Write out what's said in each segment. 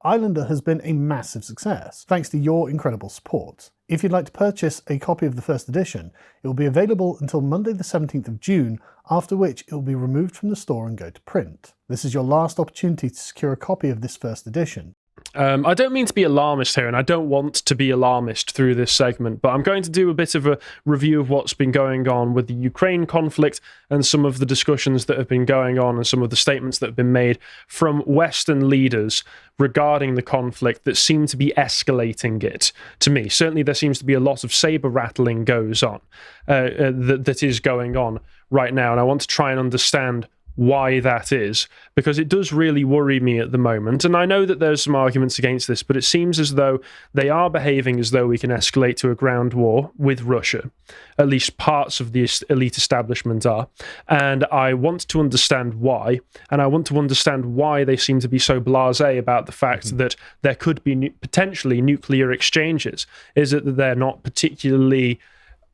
Islander has been a massive success, thanks to your incredible support. If you'd like to purchase a copy of the first edition, it will be available until Monday the 17th of June, after which it will be removed from the store and go to print. This is your last opportunity to secure a copy of this first edition. I don't mean to be alarmist here, and I don't want to be alarmist through this segment, but I'm going to do a bit of a review of what's been going on with the Ukraine conflict and some of the discussions that have been going on and some of the statements that have been made from Western leaders regarding the conflict that seem to be escalating it, to me. Certainly there seems to be a lot of saber rattling goes on, that is going on right now, and I want to try and understand why that is, because it does really worry me at the moment. And I know that there's some arguments against this, but it seems as though they are behaving as though we can escalate to a ground war with Russia. At least parts of the elite establishment are. And I want to understand why. And I want to understand why they seem to be so blasé about the fact that there could be potentially nuclear exchanges. Is it that they're not particularly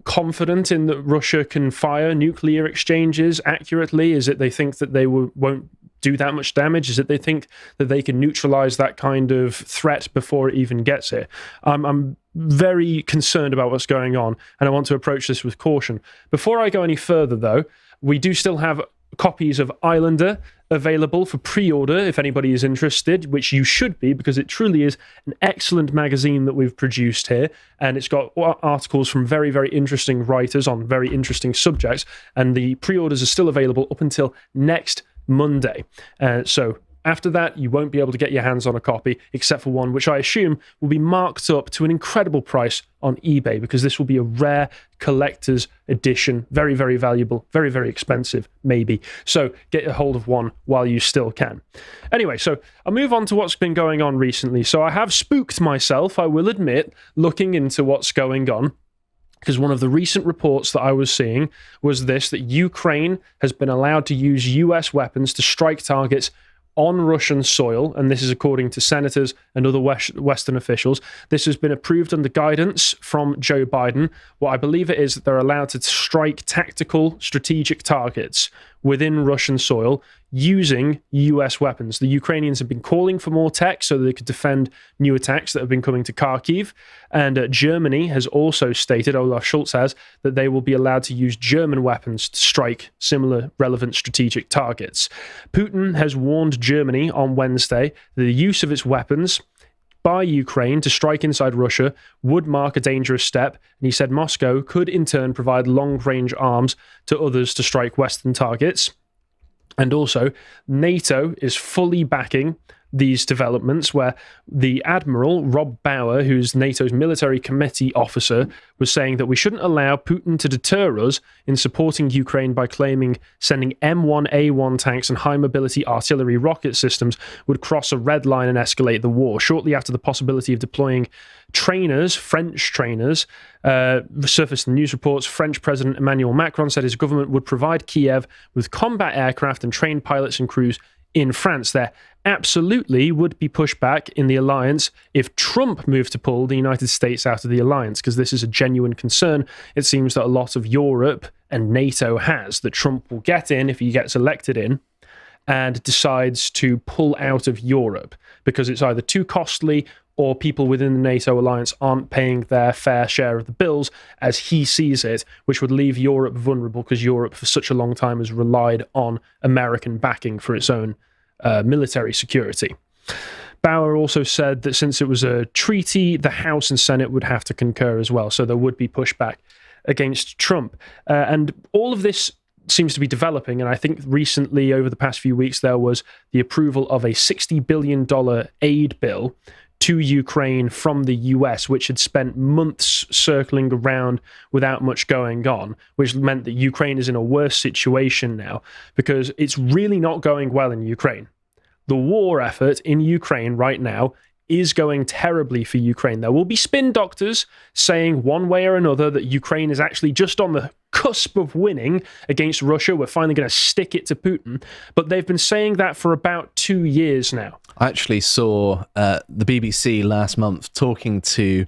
confident in that Russia can fire nuclear exchanges accurately? Is it they think that they won't do that much damage? Is it they think that they can neutralize that kind of threat before it even gets here? I'm very concerned about what's going on, and I want to approach this with caution. Before I go any further, though, we do still have copies of Islander available for pre-order if anybody is interested, which you should be, because it truly is an excellent magazine that we've produced here, and it's got articles from very, very interesting writers on very interesting subjects, and the pre-orders are still available up until next Monday. So after that, you won't be able to get your hands on a copy, except for one which I assume will be marked up to an incredible price on eBay, because this will be a rare collector's edition. Very, very valuable, very, very expensive, maybe. So get a hold of one while you still can. Anyway, so I'll move on to what's been going on recently. So I have spooked myself, I will admit, looking into what's going on, because one of the recent reports that I was seeing was this, that Ukraine has been allowed to use US weapons to strike targets on Russian soil, and this is according to senators and other Western officials. This has been approved under guidance from Joe Biden. What I believe it is that they're allowed to strike tactical, strategic targets within Russian soil using US weapons. The Ukrainians have been calling for more tech so that they could defend new attacks that have been coming to Kharkiv. And Germany has also stated, Olaf Scholz has, that they will be allowed to use German weapons to strike similar relevant strategic targets. Putin has warned Germany on Wednesday that the use of its weapons by Ukraine to strike inside Russia would mark a dangerous step, and he said Moscow could in turn provide long-range arms to others to strike Western targets. And also, NATO is fully backing these developments, where the Admiral, Rob Bauer, who's NATO's military committee officer, was saying that we shouldn't allow Putin to deter us in supporting Ukraine by claiming sending M1A1 tanks and high-mobility artillery rocket systems would cross a red line and escalate the war. Shortly after the possibility of deploying trainers, French trainers, surfaced in news reports, French President Emmanuel Macron said his government would provide Kiev with combat aircraft and trained pilots and crews in France. There absolutely would be pushback in the alliance if Trump moved to pull the United States out of the alliance, because this is a genuine concern. It seems that a lot of Europe and NATO has, that Trump will get in if he gets elected in and decides to pull out of Europe because it's either too costly or people within the NATO alliance aren't paying their fair share of the bills as he sees it, which would leave Europe vulnerable, because Europe for such a long time has relied on American backing for its own military security. Bauer also said that since it was a treaty, the House and Senate would have to concur as well, so there would be pushback against Trump. And all of this seems to be developing, and I think recently, over the past few weeks, there was the approval of a $60 billion aid bill to Ukraine from the US, which had spent months circling around without much going on, which meant that Ukraine is in a worse situation now, because it's really not going well in Ukraine. The war effort in Ukraine right now is going terribly for Ukraine. There will be spin doctors saying one way or another that Ukraine is actually just on the cusp of winning against Russia. We're finally going to stick it to Putin. But they've been saying that for about 2 years now. I actually saw the BBC last month talking to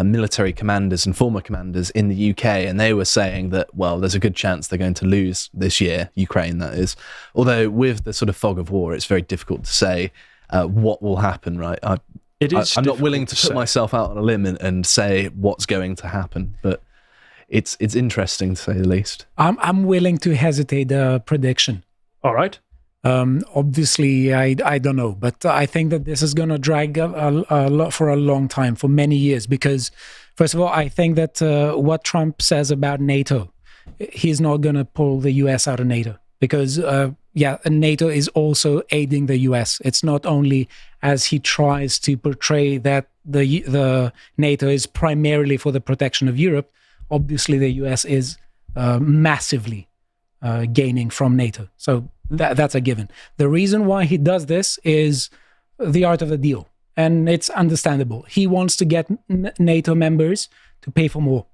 military commanders and former commanders in the UK, and they were saying that, well, there's a good chance they're going to lose this year, Ukraine that is. Although with the sort of fog of war, it's very difficult to say. what will happen, right? I'm not willing to put myself out on a limb and say what's going to happen, but it's interesting to say the least. I'm willing to hesitate the prediction. All right. Obviously, I don't know, but I think that this is going to drag a lot for a long time, for many years, because first of all, I think that what Trump says about NATO, he's not going to pull the US out of NATO, because NATO is also aiding the US. It's not only as he tries to portray that the NATO is primarily for the protection of Europe. Obviously, the US is massively gaining from NATO. So that's a given. The reason why he does this is the art of the deal. And it's understandable. He wants to get NATO members to pay for more.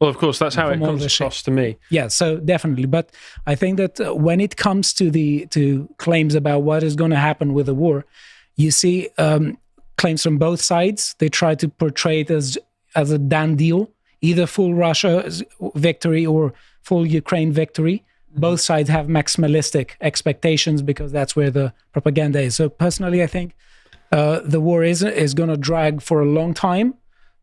Well, of course, that's how it comes across to me. Yeah, so definitely. But I think that when it comes to claims about what is going to happen with the war, you see claims from both sides. They try to portray it as a done deal, either full Russia victory or full Ukraine victory. Both sides have maximalistic expectations because that's where the propaganda is. So personally, I think the war is going to drag for a long time.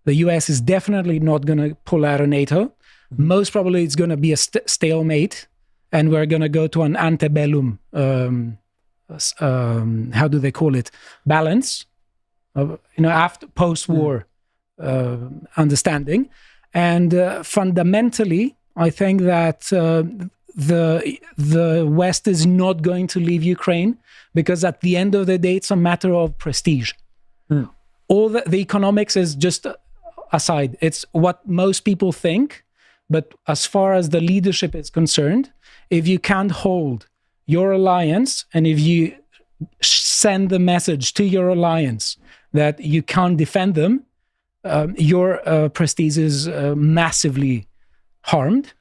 The US is definitely not going to pull out of NATO. Most probably it's going to be a stalemate, and we're going to go to an antebellum, how do they call it, balance, after post-war understanding. And fundamentally, I think that the West is not going to leave Ukraine, because at the end of the day, it's a matter of prestige. All the economics is just aside. It's what most people think. But as far as the leadership is concerned, if you can't hold your alliance, and if you send the message to your alliance that you can't defend them, your prestige is massively harmed.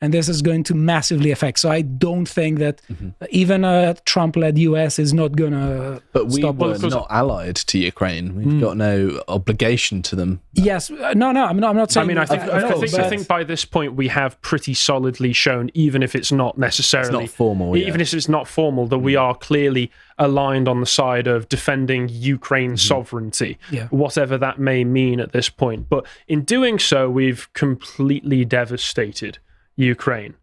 And this is going to massively affect. So I don't think that even a Trump-led US is not going to But we stop. were not allied to Ukraine. We've got no obligation to them. Yes. No, I'm not saying... I think by this point we have pretty solidly shown, even if it's not necessarily... It's not formal, even if it's not formal, that we are clearly aligned on the side of defending Ukraine's sovereignty, whatever that may mean at this point. But in doing so, we've completely devastated Ukraine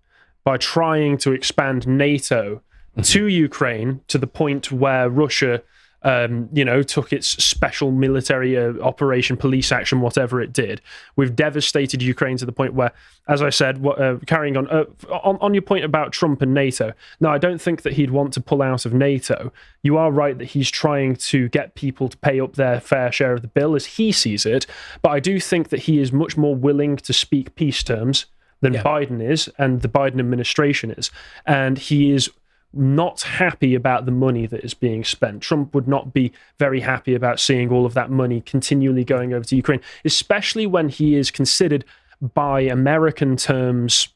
by trying to expand NATO to Ukraine to the point where Russia, took its special military operation, police action, whatever it did. We've devastated Ukraine to the point where, as I said, carrying on your point about Trump and NATO. No, I don't think that he'd want to pull out of NATO. You are right that he's trying to get people to pay up their fair share of the bill as he sees it. But I do think that he is much more willing to speak peace terms than Biden is, and the Biden administration is. And he is not happy about the money that is being spent. Trump would not be very happy about seeing all of that money continually going over to Ukraine, especially when he is considered, by American terms,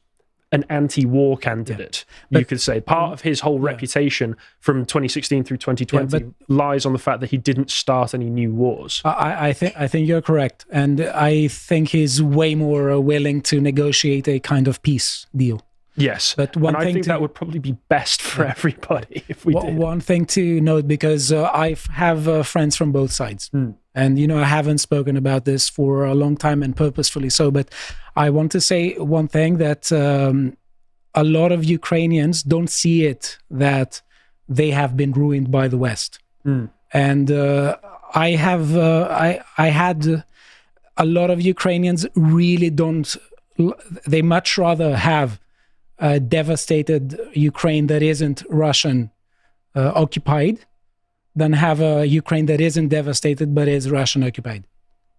an anti-war candidate. You could say part of his whole reputation from 2016 through 2020 lies on the fact that he didn't start any new wars. I think you're correct, and I think he's way more willing to negotiate a kind of peace deal. Yes, but I think that would probably be best for everybody if we did. One thing to note, because I have friends from both sides, and I haven't spoken about this for a long time, and purposefully so, but I want to say one thing, that a lot of Ukrainians don't see it that they have been ruined by the West. And I had a lot of Ukrainians really don't, they much rather have a devastated Ukraine that isn't Russian occupied than have a Ukraine that isn't devastated but is Russian occupied.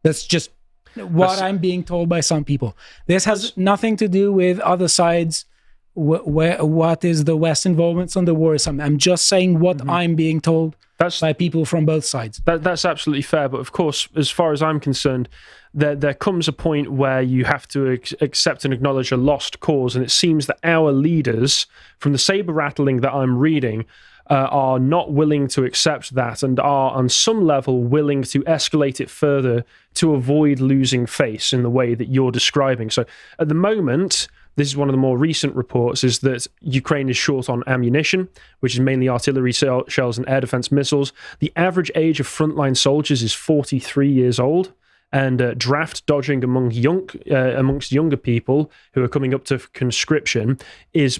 That's just what I'm being told by some people. This has nothing to do with other sides, what is the West involvement on the war. I'm just saying what I'm being told by people from both sides. That's absolutely fair. But of course, as far as I'm concerned, there comes a point where you have to accept and acknowledge a lost cause. And it seems that our leaders, from the saber rattling that I'm reading, are not willing to accept that, and are on some level willing to escalate it further to avoid losing face in the way that you're describing. So at the moment, this is one of the more recent reports, is that Ukraine is short on ammunition, which is mainly artillery shells and air defense missiles. The average age of frontline soldiers is 43 years old. And draft dodging amongst younger people who are coming up to conscription has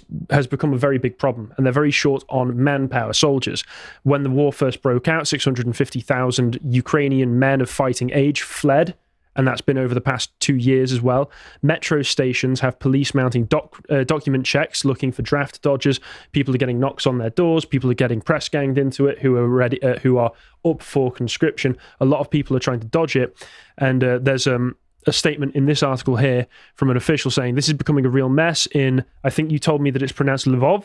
become a very big problem, and they're very short on manpower, soldiers. When the war first broke out, 650,000 Ukrainian men of fighting age fled, and that's been over the past 2 years as well. Metro stations have police mounting document checks looking for draft dodgers. People are getting knocks on their doors. People are getting press ganged into it who are up for conscription. A lot of people are trying to dodge it. And there's a statement in this article here from an official saying this is becoming a real mess in, I think you told me that it's pronounced Lvov.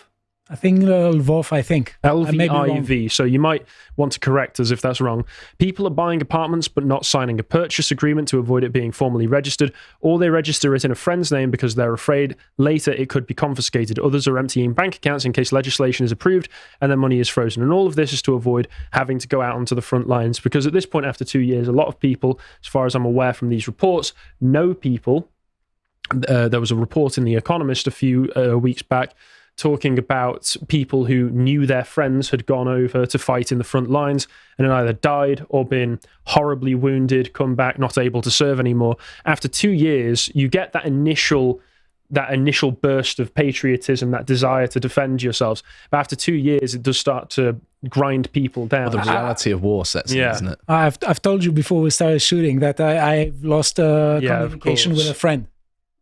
I think Lvov, I think. LVIV, so you might want to correct us if that's wrong. People are buying apartments but not signing a purchase agreement to avoid it being formally registered, or they register it in a friend's name because they're afraid later it could be confiscated. Others are emptying bank accounts in case legislation is approved and their money is frozen. And all of this is to avoid having to go out onto the front lines, because at this point, after 2 years, a lot of people, as far as I'm aware from these reports, know people. There was a report in The Economist a few weeks back talking about people who knew their friends had gone over to fight in the front lines and had either died or been horribly wounded, come back, not able to serve anymore. After 2 years, you get that initial burst of patriotism, that desire to defend yourselves. But after 2 years, it does start to grind people down. Well, the reality of war sets in, isn't it? I've told you before we started shooting that I've lost communication with a friend.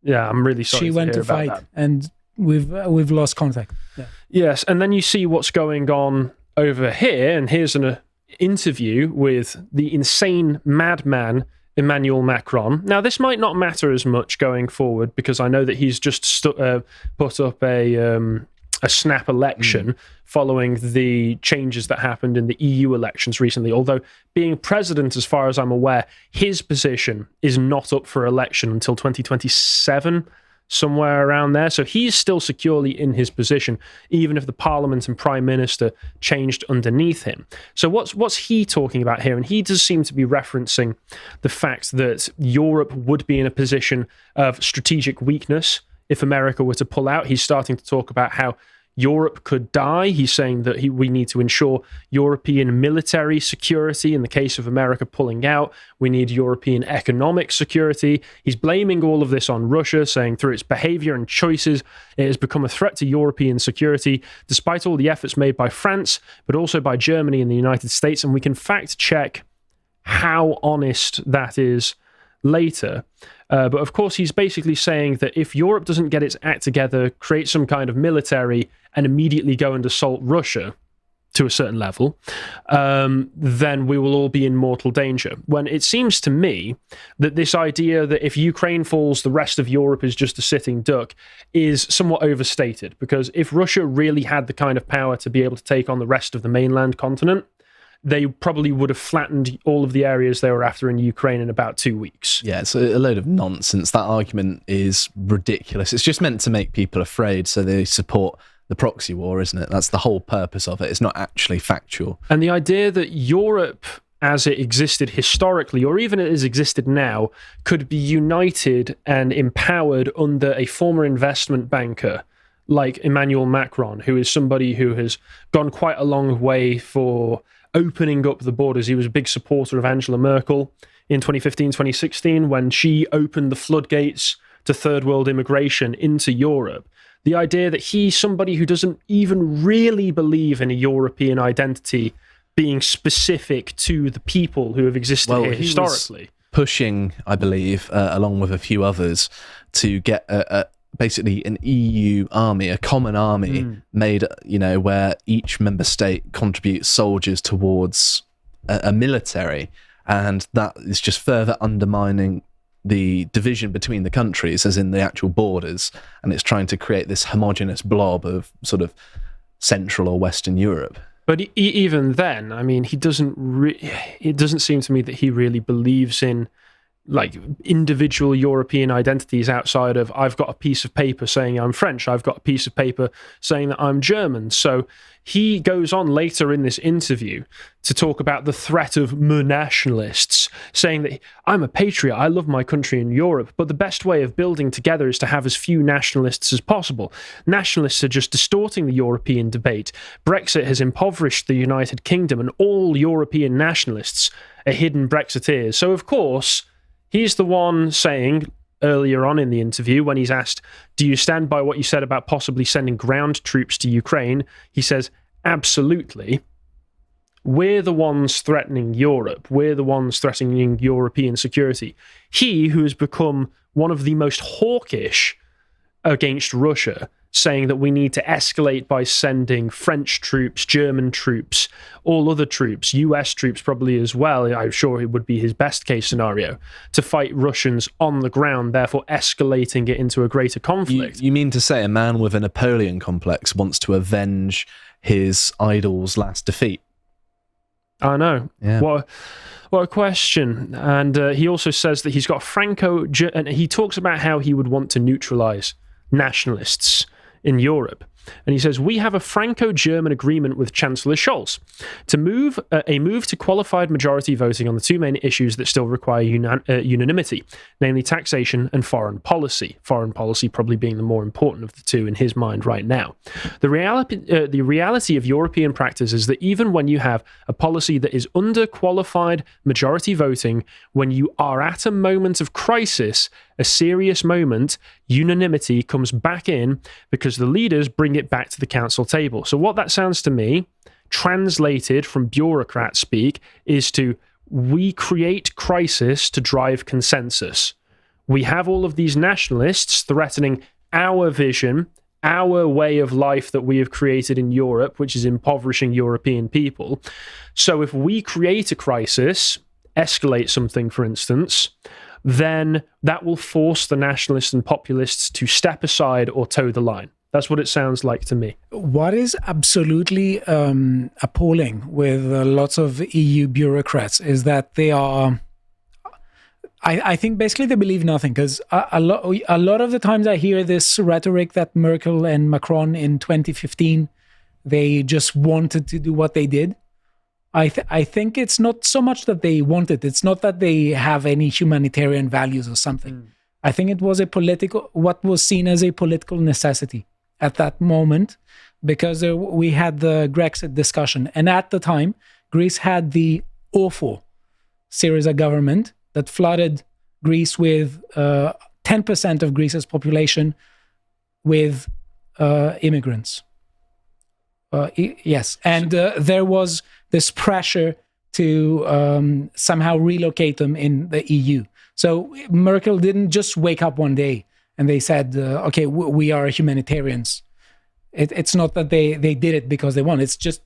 Yeah, I'm really sorry. She went to fight, and we've lost contact. Yeah. Yes, and then you see what's going on over here, and here's an interview with the insane madman Emmanuel Macron. Now, this might not matter as much going forward because I know that he's just put up a snap election following the changes that happened in the EU elections recently. Although being president, as far as I'm aware, his position is not up for election until 2027. Somewhere around there. So he's still securely in his position, even if the parliament and prime minister changed underneath him. So what's he talking about here? And he does seem to be referencing the fact that Europe would be in a position of strategic weakness if America were to pull out. He's starting to talk about how Europe could die. He's saying that we need to ensure European military security in the case of America pulling out. We need European economic security. He's blaming all of this on Russia, saying through its behavior and choices, it has become a threat to European security, despite all the efforts made by France, but also by Germany and the United States. And we can fact check how honest that is later. But of course, he's basically saying that if Europe doesn't get its act together, create some kind of military, and immediately go and assault Russia to a certain level, then we will all be in mortal danger. When it seems to me that this idea that if Ukraine falls, the rest of Europe is just a sitting duck is somewhat overstated. Because if Russia really had the kind of power to be able to take on the rest of the mainland continent, they probably would have flattened all of the areas they were after in Ukraine in about 2 weeks. Yeah, it's a load of nonsense. That argument is ridiculous. It's just meant to make people afraid so they support the proxy war, isn't it? That's the whole purpose of it. It's not actually factual. And the idea that Europe, as it existed historically, or even as existed now, could be united and empowered under a former investment banker like Emmanuel Macron, who is somebody who has gone quite a long way for opening up the borders. He was a big supporter of Angela Merkel in 2015, 2016, when she opened the floodgates to third world immigration into Europe. The idea that he's somebody who doesn't even really believe in a European identity being specific to the people who have existed here historically. Pushing, I believe, along with a few others, to get basically an EU army, a common army made, where each member state contributes soldiers towards a military, and that is just further undermining the division between the countries, as in the actual borders, and it's trying to create this homogenous blob of sort of Central or Western Europe. But even then, I mean, it doesn't seem to me that he really believes in like individual European identities outside of I've got a piece of paper saying I'm French, I've got a piece of paper saying that I'm German. So he goes on later in this interview to talk about the threat of nationalists, saying that I'm a patriot, I love my country in Europe, but the best way of building together is to have as few nationalists as possible. Nationalists are just distorting the European debate. Brexit has impoverished the United Kingdom, and all European nationalists are hidden Brexiteers. So, of course, he's the one saying earlier on in the interview, when he's asked, do you stand by what you said about possibly sending ground troops to Ukraine? He says, absolutely. We're the ones threatening Europe. We're the ones threatening European security. He, who has become one of the most hawkish against Russia, saying that we need to escalate by sending French troops, German troops, all other troops, US troops probably as well, I'm sure it would be his best case scenario, to fight Russians on the ground, therefore escalating it into a greater conflict. You mean to say a man with a Napoleon complex wants to avenge his idol's last defeat? I know. Yeah. What a question. And he also says that he's got and he talks about how he would want to neutralize nationalists in Europe. And he says, we have a Franco-German agreement with Chancellor Scholz to move to qualified majority voting on the two main issues that still require unanimity, namely taxation and foreign policy. Foreign policy probably being the more important of the two in his mind right now. The reality of European practice is that even when you have a policy that is under qualified majority voting, when you are at a moment of crisis, a serious moment, unanimity comes back in because the leaders bring it back to the council table. So what that sounds to me, translated from bureaucrat speak, is we create crisis to drive consensus. We have all of these nationalists threatening our vision, our way of life that we have created in Europe, which is impoverishing European people. So if we create a crisis, escalate something, for instance, then that will force the nationalists and populists to step aside or toe the line. That's what it sounds like to me. What is absolutely appalling with lots of EU bureaucrats is that they are, I think basically they believe nothing, because a lot of the times I hear this rhetoric that Merkel and Macron in 2015, they just wanted to do what they did. I think it's not so much that they wanted. It's not that they have any humanitarian values or something. I think it was what was seen as a political necessity at that moment, because we had the Brexit discussion. And at the time, Greece had the awful Syriza government that flooded Greece with 10% of Greece's population with immigrants. Yes. And there was this pressure to somehow relocate them in the EU. So Merkel didn't just wake up one day and they said, okay, we are humanitarians. It's not that they did it because they want. It's just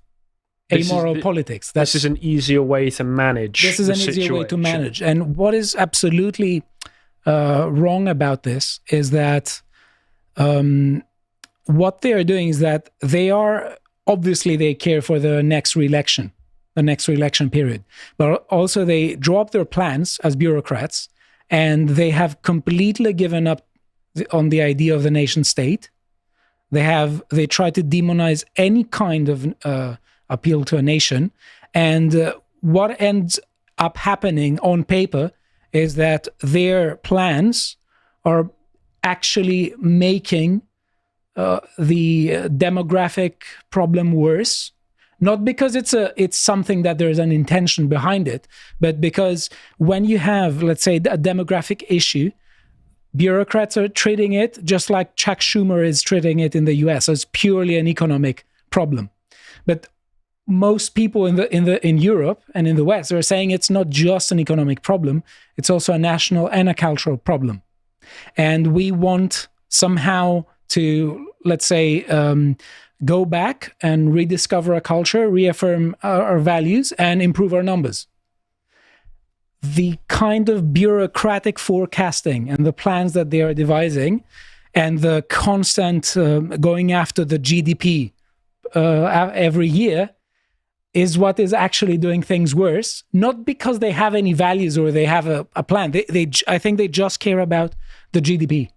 amoral politics. This is an easier way to manage. This is an easier way to manage. And what is absolutely wrong about this is that what they are doing is that obviously they care for the next re-election period, but also they draw up their plans as bureaucrats, and they have completely given up on the idea of the nation state. They try to demonize any kind of appeal to a nation, and what ends up happening on paper is that their plans are actually making the demographic problem worse, not because it's something that there's an intention behind it, but because when you have, let's say, a demographic issue, bureaucrats are treating it just like Chuck Schumer is treating it in the US. So it's purely an economic problem. But most people in Europe and in the West are saying it's not just an economic problem, it's also a national and a cultural problem. And we want somehow to, let's say, go back and rediscover a culture, reaffirm our values, and improve our numbers. The kind of bureaucratic forecasting and the plans that they are devising, and the constant going after the GDP every year, is what is actually doing things worse, not because they have any values or they have a plan. I think they just care about the GDP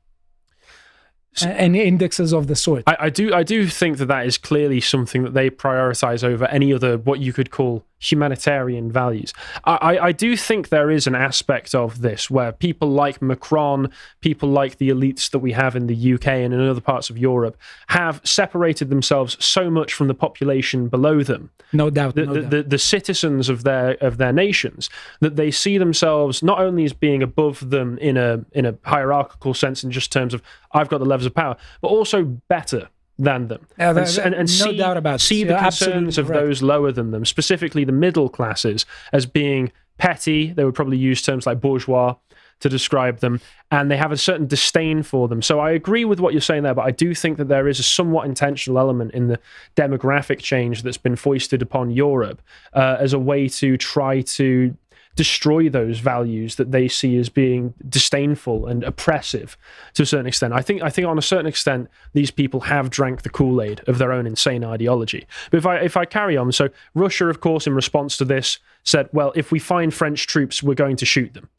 and indexes of the sort. I do think that is clearly something that they prioritize over any other, what you could call humanitarian values. I do think there is an aspect of this where people like Macron, people like the elites that we have in the UK and in other parts of Europe, have separated themselves so much from the population below them. No doubt. The citizens of their nations, that they see themselves not only as being above them in a hierarchical sense in just terms of I've got the levels of power, but also better than them, and no doubt about see the concerns of those lower than them, specifically the middle classes, as being petty. They would probably use terms like bourgeois to describe them, and they have a certain disdain for them. So I agree with what you're saying there, but I do think that there is a somewhat intentional element in the demographic change that's been foisted upon Europe as a way to try to destroy those values that they see as being disdainful and oppressive to a certain extent. I think on a certain extent, these people have drank the Kool-Aid of their own insane ideology. But if I carry on, so Russia, of course, in response to this, said, well, if we find French troops, we're going to shoot them.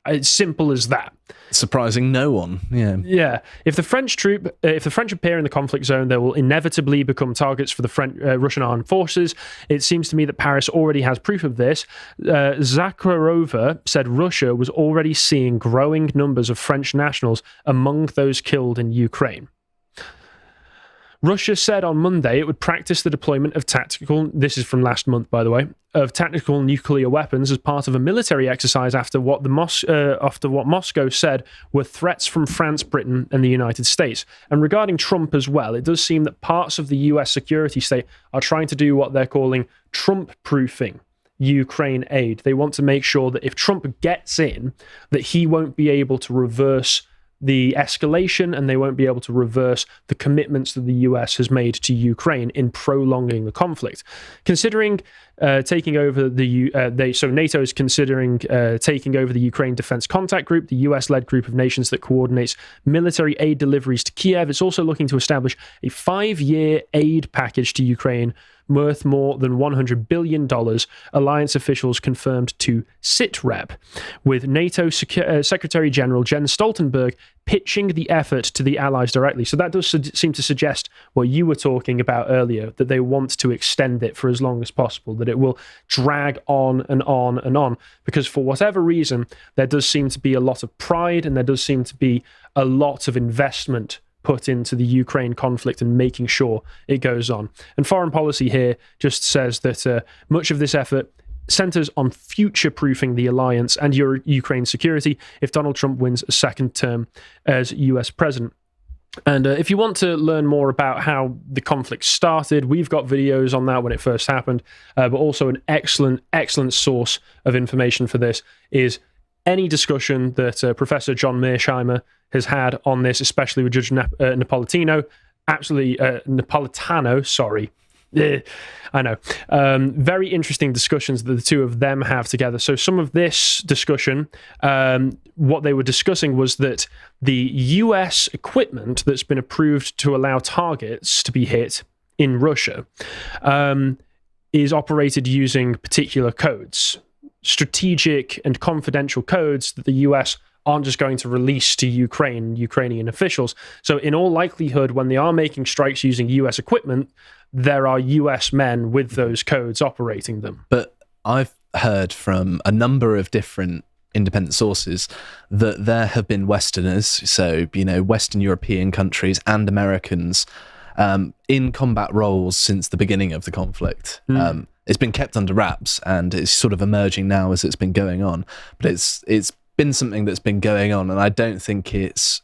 It's simple as that. Surprising no one. Yeah. If the French appear in the conflict zone, they will inevitably become targets for the Russian armed forces. It seems to me that Paris already has proof of this. Zakharova said Russia was already seeing growing numbers of French nationals among those killed in Ukraine. Russia said on Monday it would practice the deployment of this is from last month, by the way, of tactical nuclear weapons as part of a military exercise after what Moscow said were threats from France, Britain, and the United States. And regarding Trump as well, it does seem that parts of the US security state are trying to do what they're calling Trump-proofing Ukraine aid. They want to make sure that if Trump gets in, that he won't be able to reverse the escalation, and they won't be able to reverse the commitments that the US has made to Ukraine in prolonging the conflict. Considering taking over NATO is considering taking over the Ukraine Defense Contact Group, the US-led group of nations that coordinates military aid deliveries to Kiev. It's also looking to establish a 5-year aid package to Ukraine worth more than $100 billion, alliance officials confirmed to SITREP, with NATO Secretary General Jens Stoltenberg pitching the effort to the allies directly. So that does seem to suggest what you were talking about earlier, that they want to extend it for as long as possible, that it will drag on and on and on, because for whatever reason, there does seem to be a lot of pride and there does seem to be a lot of investment put into the Ukraine conflict and making sure it goes on. And foreign policy here just says that much of this effort centers on future-proofing the alliance and Ukraine's security if Donald Trump wins a second term as US president. And if you want to learn more about how the conflict started, we've got videos on that when it first happened, but also an excellent source of information for this is any discussion that Professor John Mearsheimer has had on this, especially with Judge Napolitano, sorry. I know. Very interesting discussions that the two of them have together. So some of this discussion, what they were discussing was that the US equipment that's been approved to allow targets to be hit in Russia is operated using particular codes, strategic and confidential codes that the US aren't just going to release to Ukrainian officials. So in all likelihood, when they are making strikes using US equipment, there are US men with those codes operating them. But I've heard from a number of different independent sources that there have been Westerners, so, Western European countries and Americans in combat roles since the beginning of the conflict. It's been kept under wraps and it's sort of emerging now as it's been going on. But it's been something that's been going on, and I don't think it's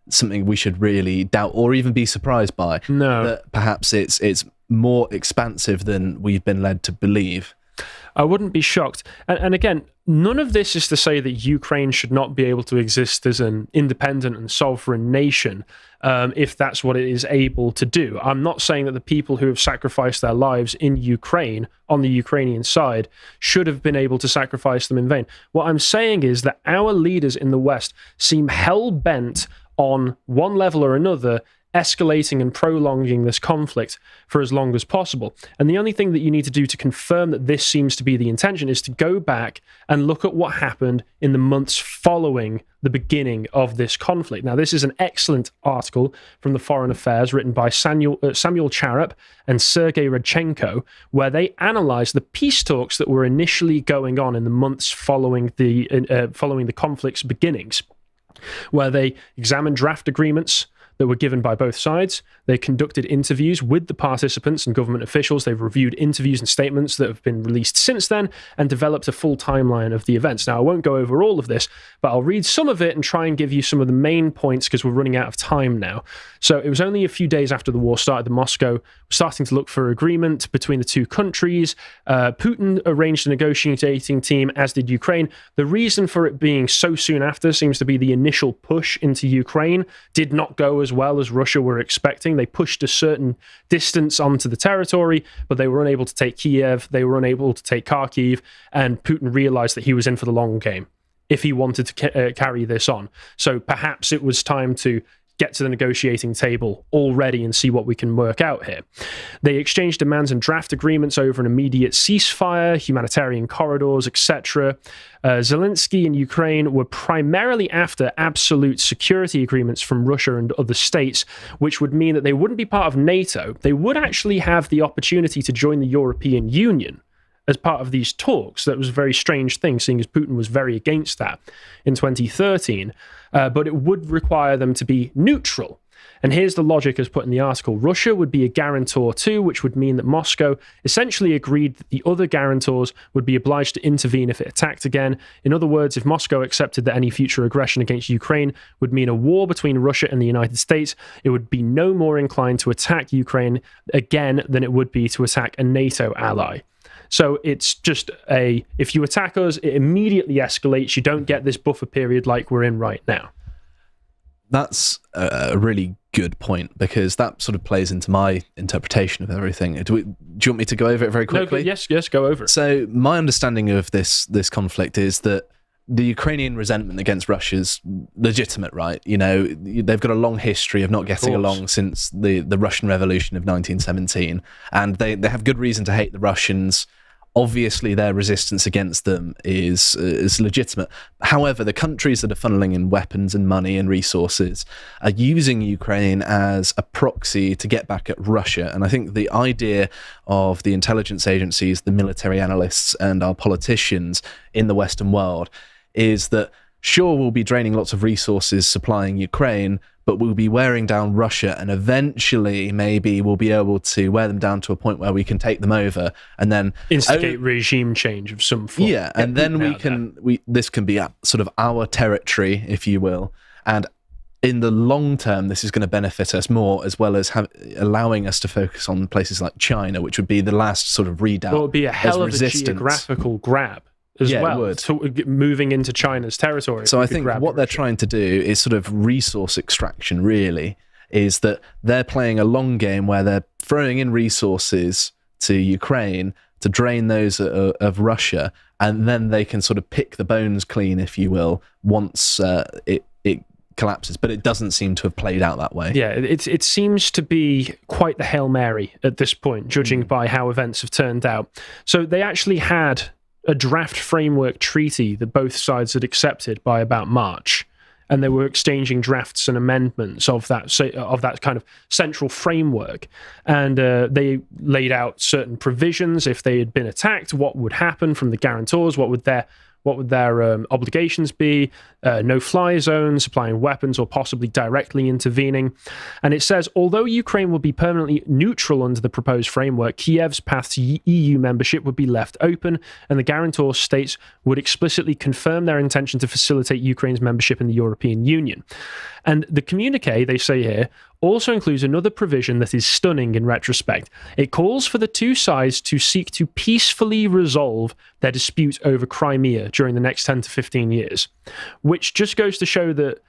something we should really doubt or even be surprised by. No. That perhaps it's more expansive than we've been led to believe. I wouldn't be shocked. And again, none of this is to say that Ukraine should not be able to exist as an independent and sovereign nation if that's what it is able to do. I'm not saying that the people who have sacrificed their lives in Ukraine on the Ukrainian side should have been able to sacrifice them in vain. What I'm saying is that our leaders in the West seem hell-bent on one level or another escalating and prolonging this conflict for as long as possible. And the only thing that you need to do to confirm that this seems to be the intention is to go back and look at what happened in the months following the beginning of this conflict. Now, this is an excellent article from the Foreign Affairs written by Samuel Charap and Sergei Radchenko, where they analyze the peace talks that were initially going on in the months following the conflict's beginnings, where they examined draft agreements that were given by both sides. They conducted interviews with the participants and government officials. They've reviewed interviews and statements that have been released since then and developed a full timeline of the events. Now, I won't go over all of this, but I'll read some of it and try and give you some of the main points because we're running out of time now. So it was only a few days after the war started that Moscow was starting to look for agreement between the two countries. Putin arranged a negotiating team, as did Ukraine. The reason for it being so soon after seems to be the initial push into Ukraine did not go as well as Russia were expecting. They pushed a certain distance onto the territory, but they were unable to take Kiev, they were unable to take Kharkiv, and Putin realized that he was in for the long game if he wanted to carry this on. So perhaps it was time to get to the negotiating table already and see what we can work out here. They exchanged demands and draft agreements over an immediate ceasefire, humanitarian corridors, etc. Zelensky and Ukraine were primarily after absolute security agreements from Russia and other states, which would mean that they wouldn't be part of NATO. They would actually have the opportunity to join the European Union as part of these talks. That was a very strange thing, seeing as Putin was very against that in 2013. But it would require them to be neutral. And here's the logic as put in the article. Russia would be a guarantor too, which would mean that Moscow essentially agreed that the other guarantors would be obliged to intervene if it attacked again. In other words, if Moscow accepted that any future aggression against Ukraine would mean a war between Russia and the United States, it would be no more inclined to attack Ukraine again than it would be to attack a NATO ally. So it's just if you attack us, it immediately escalates. You don't get this buffer period like we're in right now. That's a really good point, because that sort of plays into my interpretation of everything. Do you want me to go over it very quickly? No, yes, go over it. So my understanding of this conflict is that the Ukrainian resentment against Russia's legitimate, right? You know, they've got a long history of not getting along since the Russian Revolution of 1917, and they have good reason to hate the Russians. Obviously, their resistance against them is legitimate. However, the countries that are funneling in weapons and money and resources are using Ukraine as a proxy to get back at Russia. And I think the idea of the intelligence agencies, the military analysts, and our politicians in the Western world is that, sure, we'll be draining lots of resources supplying Ukraine, but we'll be wearing down Russia, and eventually maybe we'll be able to wear them down to a point where we can take them over and then instigate regime change of some form. Yeah, and then this can be sort of our territory, if you will, and in the long term, this is going to benefit us more, as well as allowing us to focus on places like China, which would be the last sort of redoubt. Well, it would be a hell of a geographical grab as well, it would. So moving into China's territory. So I think what they're trying to do is sort of resource extraction, really, is that they're playing a long game where they're throwing in resources to Ukraine to drain those of Russia, and then they can sort of pick the bones clean, if you will, once it collapses. But it doesn't seem to have played out that way. Yeah, it seems to be quite the Hail Mary at this point, judging by how events have turned out. So they actually had a draft framework treaty that both sides had accepted by about March, and they were exchanging drafts and amendments of that kind of central framework. And they laid out certain provisions. If they had been attacked, what would happen from the guarantors? What would their obligations be? No-fly zone, supplying weapons, or possibly directly intervening. And it says, although Ukraine will be permanently neutral under the proposed framework, Kiev's path to EU membership would be left open, and the guarantor states would explicitly confirm their intention to facilitate Ukraine's membership in the European Union. And the communique, they say here, also includes another provision that is stunning in retrospect. It calls for the two sides to seek to peacefully resolve their dispute over Crimea during the next 10 to 15 years, which just goes to show that,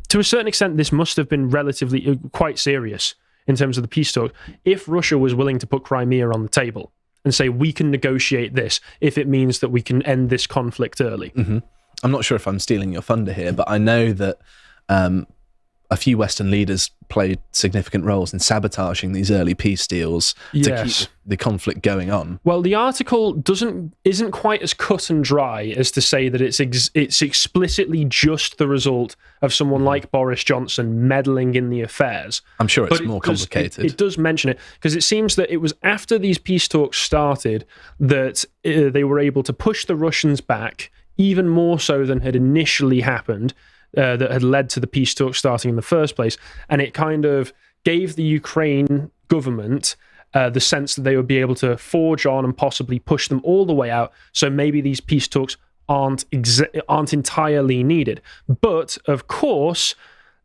to a certain extent, this must have been relatively quite serious in terms of the peace talk. If Russia was willing to put Crimea on the table and say, we can negotiate this if it means that we can end this conflict early. Mm-hmm. I'm not sure if I'm stealing your thunder here, but I know that a few Western leaders played significant roles in sabotaging these early peace deals to keep the conflict going on. Well, the article isn't quite as cut and dry as to say that it's explicitly just the result of someone like Boris Johnson meddling in the affairs. I'm sure it's more complicated. It does mention it, because it seems that it was after these peace talks started that they were able to push the Russians back, even more so than had initially happened, that had led to the peace talks starting in the first place. And it kind of gave the Ukraine government the sense that they would be able to forge on and possibly push them all the way out. So maybe these peace talks aren't entirely needed. But, of course,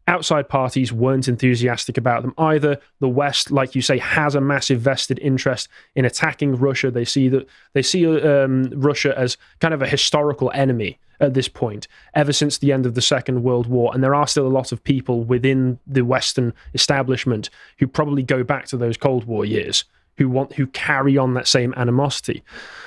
outside parties weren't enthusiastic about them either. The West, like you say, has a massive vested interest in attacking Russia. They see Russia as kind of a historical enemy at this point, ever since the end of the Second World War. And there are still a lot of people within the Western establishment who probably go back to those Cold War years, who carry on that same animosity.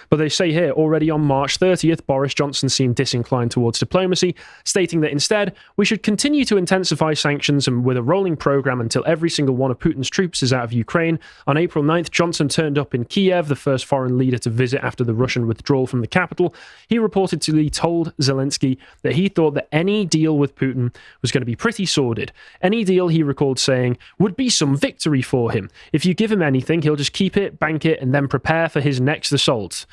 But they say here, already on March 30th, Boris Johnson seemed disinclined towards diplomacy, stating that instead, we should continue to intensify sanctions and with a rolling program until every single one of Putin's troops is out of Ukraine. On April 9th, Johnson turned up in Kiev, the first foreign leader to visit after the Russian withdrawal from the capital. He reportedly told Zelensky that he thought that any deal with Putin was going to be pretty sordid. Any deal, he recalled saying, would be some victory for him. If you give him anything, he'll just keep it, bank it, and then prepare for his next assault.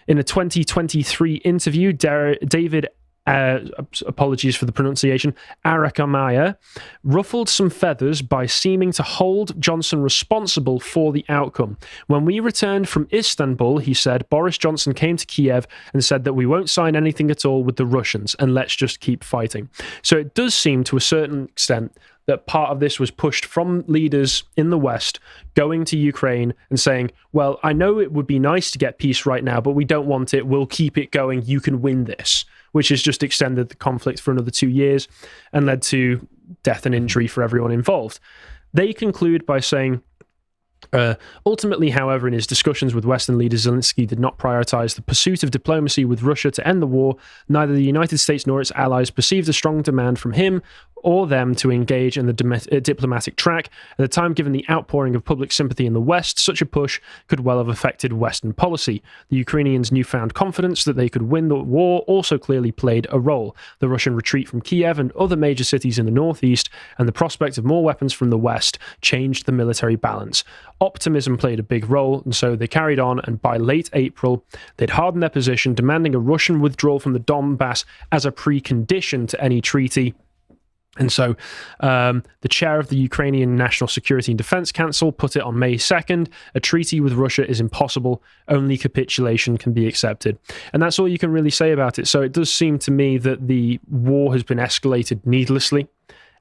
In a 2023 interview, David, apologies for the pronunciation, Arakamaya, ruffled some feathers by seeming to hold Johnson responsible for the outcome. When we returned from Istanbul, he said, Boris Johnson came to Kiev and said that we won't sign anything at all with the Russians and let's just keep fighting. So it does seem to a certain extent that part of this was pushed from leaders in the West going to Ukraine and saying, well, I know it would be nice to get peace right now, but we don't want it. We'll keep it going. You can win this, which has just extended the conflict for another 2 years and led to death and injury for everyone involved. They conclude by saying, ultimately, however, in his discussions with Western leaders, Zelensky did not prioritize the pursuit of diplomacy with Russia to end the war. Neither the United States nor its allies perceived a strong demand from him or them to engage in the diplomatic track. At the time, given the outpouring of public sympathy in the West, such a push could well have affected Western policy. The Ukrainians' newfound confidence that they could win the war also clearly played a role. The Russian retreat from Kiev and other major cities in the northeast and the prospect of more weapons from the West changed the military balance. Optimism played a big role, and so they carried on, and by late April, they'd hardened their position, demanding a Russian withdrawal from the Donbass as a precondition to any treaty. And so the chair of the Ukrainian National Security and Defense Council put it on May 2nd, a treaty with Russia is impossible, only capitulation can be accepted. And that's all you can really say about it. So it does seem to me that the war has been escalated needlessly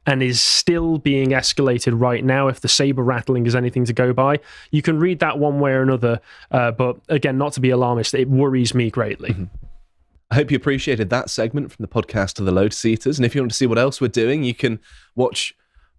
and is still being escalated right now, if the saber rattling is anything to go by. You can read that one way or another, but again, not to be alarmist, it worries me greatly. Mm-hmm. I hope you appreciated that segment from the podcast of the Lotus Eaters. And if you want to see what else we're doing, you can watch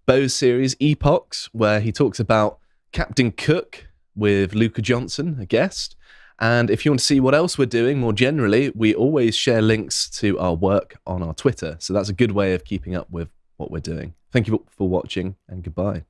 Bo's series Epochs, where he talks about Captain Cook with Luca Johnson, a guest. And if you want to see what else we're doing more generally, we always share links to our work on our Twitter. So that's a good way of keeping up with what we're doing. Thank you for watching, and goodbye.